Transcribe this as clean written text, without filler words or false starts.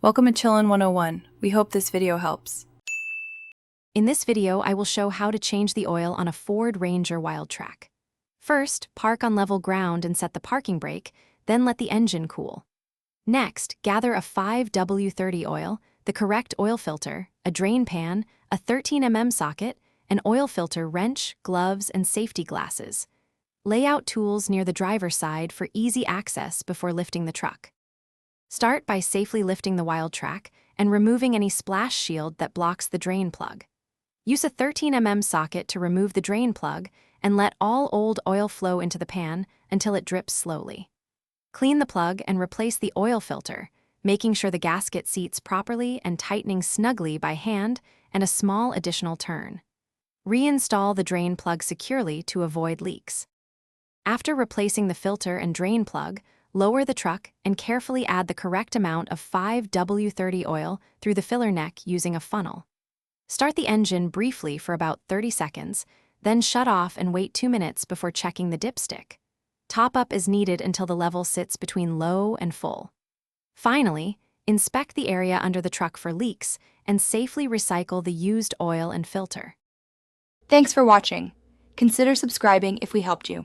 Welcome to Chillin' 101. We hope this video helps. In this video, I will show how to change the oil on a Ford Ranger Wildtrak. First, park on level ground and set the parking brake, then let the engine cool. Next, gather a 5W30 oil, the correct oil filter, a drain pan, a 13mm socket, an oil filter wrench, gloves, and safety glasses. Lay out tools near the driver's side for easy access before lifting the truck. Start by safely lifting the Wildtrak and removing any splash shield that blocks the drain plug. Use a 13mm socket to remove the drain plug and let all old oil flow into the pan until it drips slowly. Clean the plug and replace the oil filter, making sure the gasket seats properly and tightening snugly by hand and a small additional turn. Reinstall the drain plug securely to avoid leaks. After replacing the filter and drain plug, lower the truck and carefully add the correct amount of 5W30 oil through the filler neck using a funnel. Start the engine briefly for about 30 seconds, then shut off and wait 2 minutes before checking the dipstick. Top up is needed until the level sits between low and full. Finally, inspect the area under the truck for leaks and safely recycle the used oil and filter. Thanks for watching. Consider subscribing if we helped you.